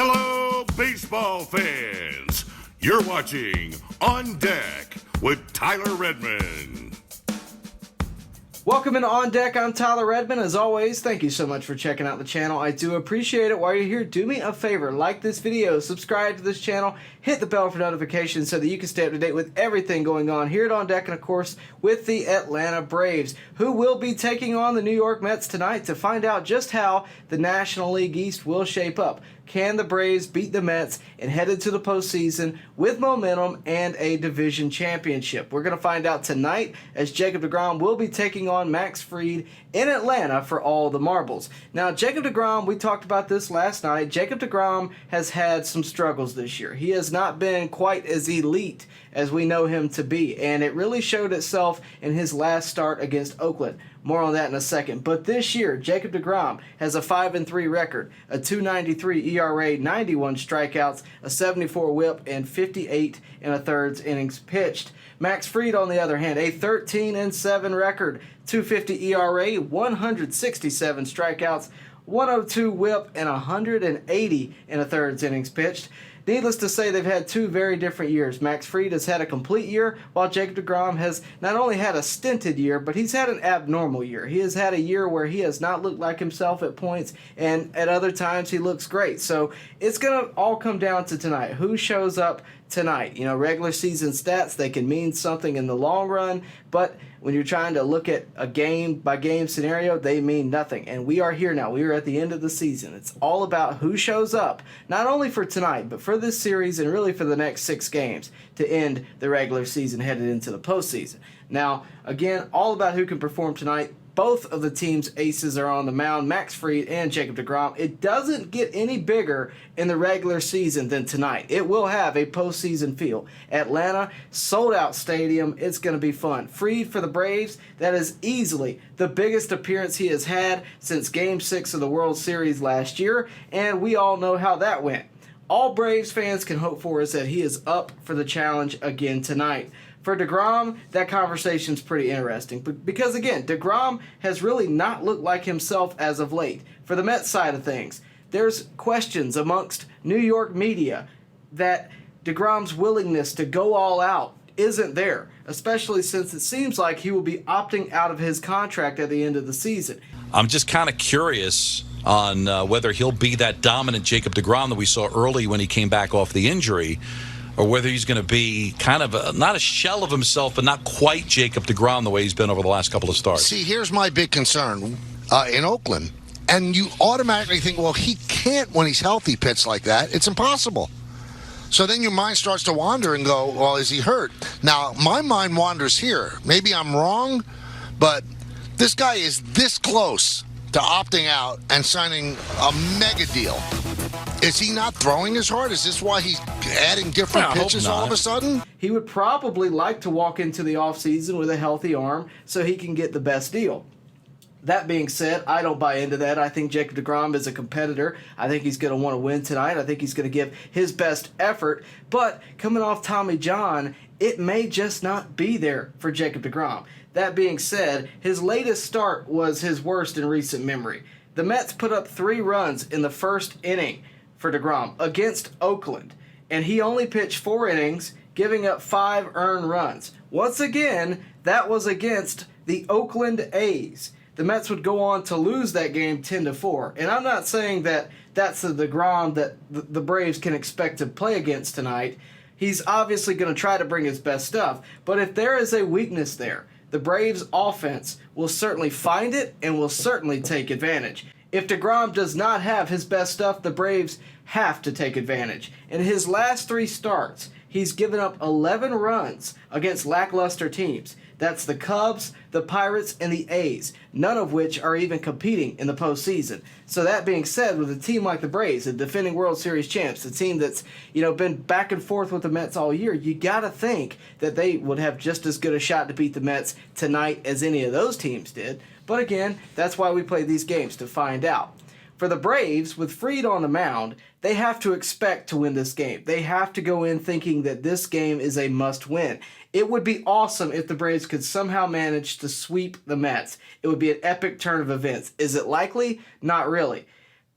Hello, baseball fans. You're watching On Deck with Tyler Redmond. Welcome into On Deck. I'm Tyler Redmond. As always, thank you so much for checking out the channel. I do appreciate it. While you're here, do me a favor. Like this video, subscribe to this channel, hit the bell for notifications so that you can stay up to date with everything going on here at On Deck and, of course, with the Atlanta Braves, who will be taking on the New York Mets tonight to find out just how the National League East will shape up. Can the Braves beat the Mets and head into the postseason with momentum and a division championship? We're going to find out tonight as Jacob deGrom will be taking on Max Fried in Atlanta for all the marbles. Now, Jacob deGrom, we talked about this last night. Jacob deGrom has had some struggles this year. He has not been quite as elite as we know him to be, and it really showed itself in his last start against Oakland. More on that in a second. But this year, Jacob deGrom has a 5-3 record, a 2.93 ERA, 91 strikeouts, a 74 WHIP, and 58 1/3 innings pitched. Max Fried, on the other hand, a 13-7 record, 2.50 ERA, 167 strikeouts, 102 WHIP, and 180 1/3 innings pitched. Needless to say, they've had two very different years. Max Fried has had a complete year, while Jacob deGrom has not only had a stinted year, but he's had an abnormal year. He has had a year where he has not looked like himself at points, and at other times he looks great. So it's going to all come down to tonight. Who shows up tonight? You know, regular season stats, they can mean something in the long run, but when you're trying to look at a game-by-game scenario, they mean nothing. And we are here now. We are at the end of the season. It's all about who shows up, not only for tonight, but for this series and really for the next 6 games to end the regular season headed into the postseason. Now, again, all about who can perform tonight. Both of the team's aces are on the mound, Max Fried and Jacob deGrom. It doesn't get any bigger in the regular season than tonight. It will have a postseason feel. Atlanta, sold-out stadium. It's going to be fun. Fried for the Braves, that is easily the biggest appearance he has had since Game 6 of the World Series last year, and we all know how that went. All Braves fans can hope for is that he is up for the challenge again tonight. For deGrom, that conversation's pretty interesting because, again, deGrom has really not looked like himself as of late. For the Mets side of things, there's questions amongst New York media that deGrom's willingness to go all out isn't there, especially since it seems like he will be opting out of his contract at the end of the season. I'm just kind of curious on whether he'll be that dominant Jacob deGrom that we saw early when he came back off the injury, or whether he's going to be kind of not a shell of himself, but not quite Jacob deGrom the way he's been over the last couple of starts. See, here's my big concern in Oakland. And you automatically think, well, he can't, when he's healthy, pitch like that. It's impossible. So then your mind starts to wander and go, well, is he hurt? Now, my mind wanders here. Maybe I'm wrong, but this guy is this close to opting out and signing a mega deal. Is he not throwing as hard? Is this why he's adding different pitches all of a sudden? He would probably like to walk into the offseason with a healthy arm so he can get the best deal. That being said, I don't buy into that. I think Jacob deGrom is a competitor. I think he's going to want to win tonight. I think he's going to give his best effort. But coming off Tommy John, it may just not be there for Jacob deGrom. That being said, his latest start was his worst in recent memory. The Mets put up 3 runs in the first inning for deGrom against Oakland, and he only pitched 4 innings, giving up 5 earned runs. Once again, that was against the Oakland A's. The Mets would go on to lose that game 10-4, and I'm not saying that that's the deGrom that the Braves can expect to play against tonight. He's obviously going to try to bring his best stuff, but if there is a weakness there, the Braves' offense will certainly find it and will certainly take advantage. If deGrom does not have his best stuff, the Braves have to take advantage. In his last 3 starts, he's given up 11 runs against lackluster teams. That's the Cubs, the Pirates, and the A's, none of which are even competing in the postseason. So that being said, with a team like the Braves, the defending World Series champs, the team that's been back and forth with the Mets all year, you got to think that they would have just as good a shot to beat the Mets tonight as any of those teams did. But again, that's why we play these games, to find out. For the Braves, with Fried on the mound, they have to expect to win this game. They have to go in thinking that this game is a must-win. It would be awesome if the Braves could somehow manage to sweep the Mets. It would be an epic turn of events. Is it likely? Not really.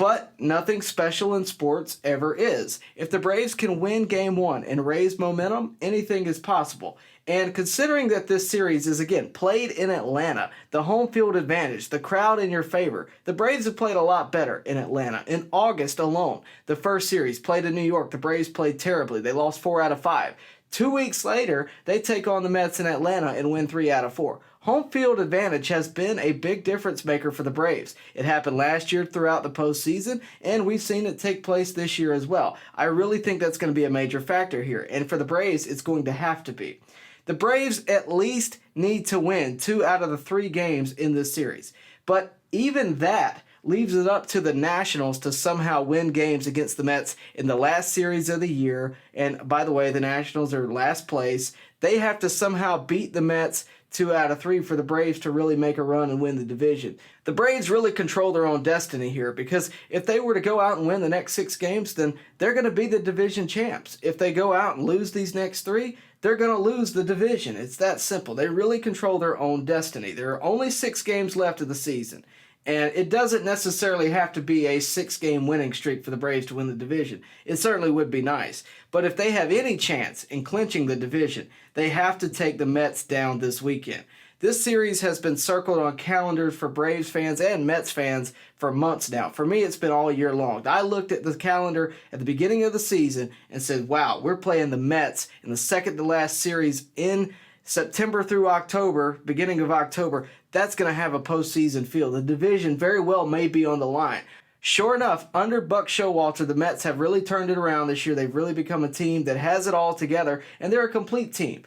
But nothing special in sports ever is. If the Braves can win Game 1 and raise momentum, anything is possible. And considering that this series is, again, played in Atlanta, the home field advantage, the crowd in your favor, the Braves have played a lot better in Atlanta. In August alone, the first series played in New York, the Braves played terribly. They lost 4 out of 5. 2 weeks later, they take on the Mets in Atlanta and win 3 out of 4. Home field advantage has been a big difference maker for the Braves. It happened last year throughout the postseason, and we've seen it take place this year as well. I really think that's going to be a major factor here, and for the Braves, it's going to have to be. The Braves at least need to win 2 out of the 3 games in this series, but even that leaves it up to the Nationals to somehow win games against the Mets in the last series of the year. And by the way, the Nationals are last place. They have to somehow beat the Mets 2 out of 3 for the Braves to really make a run and win the division. The Braves really control their own destiny here, because if they were to go out and win the next 6 games, then they're going to be the division champs. If they go out and lose these next 3, they're going to lose the division. It's that simple. They really control their own destiny. There are only 6 games left of the season. And it doesn't necessarily have to be a 6-game winning streak for the Braves to win the division. It certainly would be nice. But if they have any chance in clinching the division, they have to take the Mets down this weekend. This series has been circled on calendars for Braves fans and Mets fans for months now. For me, it's been all year long. I looked at the calendar at the beginning of the season and said, wow, we're playing the Mets in the second to last series in September through October, beginning of October. That's going to have a postseason feel. The division very well may be on the line. Sure enough, under Buck Showalter, the Mets have really turned it around this year. They've really become a team that has it all together, and they're a complete team.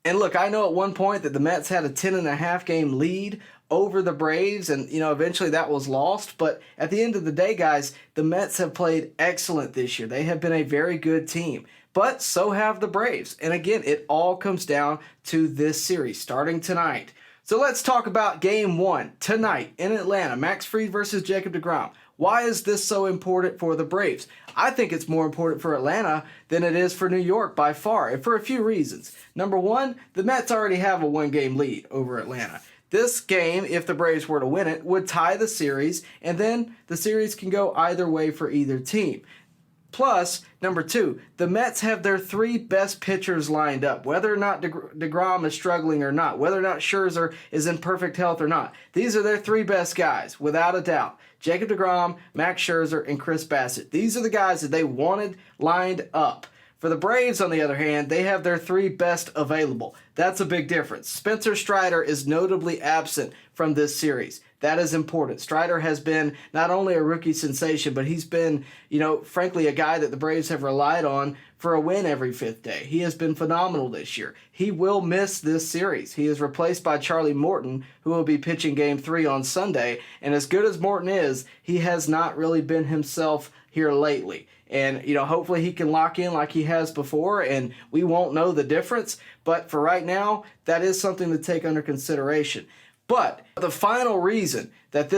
And look, I know at one point that the Mets had a 10.5 game lead over the Braves, and eventually that was lost. But at the end of the day, guys, the Mets have played excellent this year. They have been a very good team. But so have the Braves. And again, it all comes down to this series starting tonight. So let's talk about Game 1 tonight in Atlanta. Max Fried versus Jacob deGrom. Why is this so important for the Braves? I think it's more important for Atlanta than it is for New York by far, and for a few reasons. Number one, the Mets already have a 1-game lead over Atlanta. This game, if the Braves were to win it, would tie the series, and then the series can go either way for either team. Plus, number 2, the Mets have their 3 best pitchers lined up, whether or not deGrom is struggling or not, whether or not Scherzer is in perfect health or not. These are their 3 best guys, without a doubt. Jacob deGrom, Max Scherzer, and Chris Bassett. These are the guys that they wanted lined up. For the Braves, on the other hand, they have their 3 best available. That's a big difference. Spencer Strider is notably absent from this series. That is important. Strider has been not only a rookie sensation, but he's been, frankly, a guy that the Braves have relied on for a win every 5th day. He has been phenomenal this year. He will miss this series. He is replaced by Charlie Morton, who will be pitching Game 3 on Sunday. And as good as Morton is, he has not really been himself here lately. And, hopefully he can lock in like he has before, and we won't know the difference. But for right now, that is something to take under consideration. But the final reason that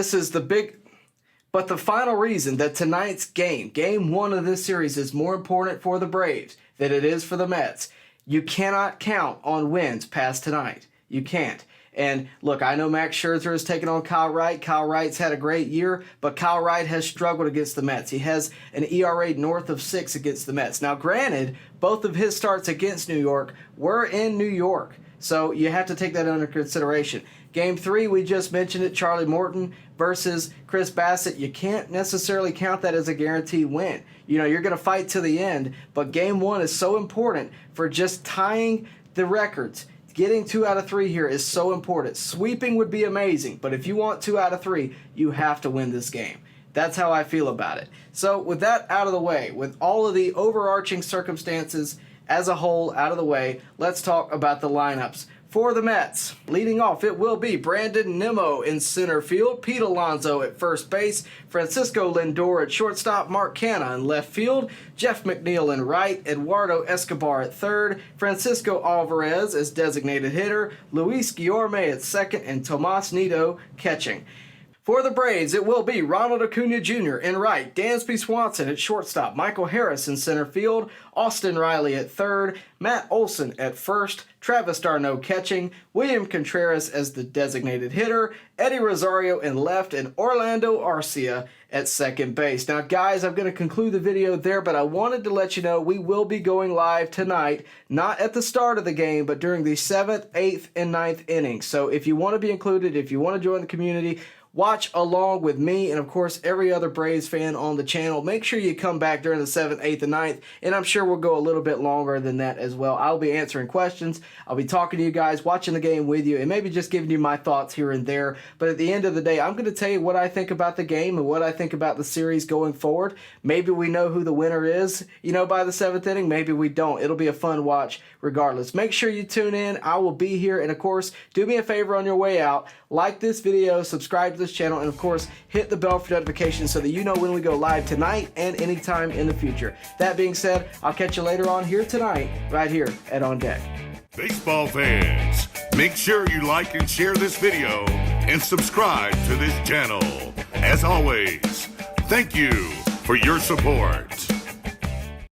tonight's game 1 of this series is more important for the Braves than it is for the Mets, you cannot count on wins past tonight. You can't. And look, I know Max Scherzer has taken on Kyle Wright. Kyle Wright's had a great year, but Kyle Wright has struggled against the Mets. He has an ERA north of 6 against the Mets. Now, granted, both of his starts against New York were in New York, so you have to take that under consideration. Game 3, we just mentioned it, Charlie Morton versus Chris Bassett. You can't necessarily count that as a guaranteed win. You're going to fight to the end, but Game 1 is so important for just tying the records. Getting 2 out of 3 here is so important. Sweeping would be amazing, but if you want 2 out of 3, you have to win this game. That's how I feel about it. So with that out of the way, with all of the overarching circumstances as a whole out of the way, let's talk about the lineups. For the Mets, leading off, it will be Brandon Nimmo in center field, Pete Alonso at first base, Francisco Lindor at shortstop, Mark Canha in left field, Jeff McNeil in right, Eduardo Escobar at third, Francisco Alvarez as designated hitter, Luis Guillorme at second, and Tomas Nido catching. For the Braves, it will be Ronald Acuna Jr. in right, Dansby Swanson at shortstop, Michael Harris in center field, Austin Riley at third, Matt Olson at first, Travis d'Arnaud catching, William Contreras as the designated hitter, Eddie Rosario in left, and Orlando Arcia at second base. Now, guys, I'm going to conclude the video there, but I wanted to let you know we will be going live tonight, not at the start of the game, but during the 7th, 8th, and 9th innings. So if you want to be included, if you want to join the community, watch along with me and, of course, every other Braves fan on the channel. Make sure you come back during the 7th, 8th, and 9th, and I'm sure we'll go a little bit longer than that as well. I'll be answering questions. I'll be talking to you guys, watching the game with you, and maybe just giving you my thoughts here and there. But at the end of the day, I'm going to tell you what I think about the game and what I think about the series going forward. Maybe we know who the winner is, by the 7th inning. Maybe we don't. It'll be a fun watch regardless. Make sure you tune in. I will be here. And, of course, do me a favor on your way out. Like this video, subscribe to this channel, and of course, hit the bell for notifications so that you know when we go live tonight and anytime in the future. That being said, I'll catch you later on here tonight, right here at On Deck. Baseball fans, make sure you like and share this video and subscribe to this channel. As always, thank you for your support.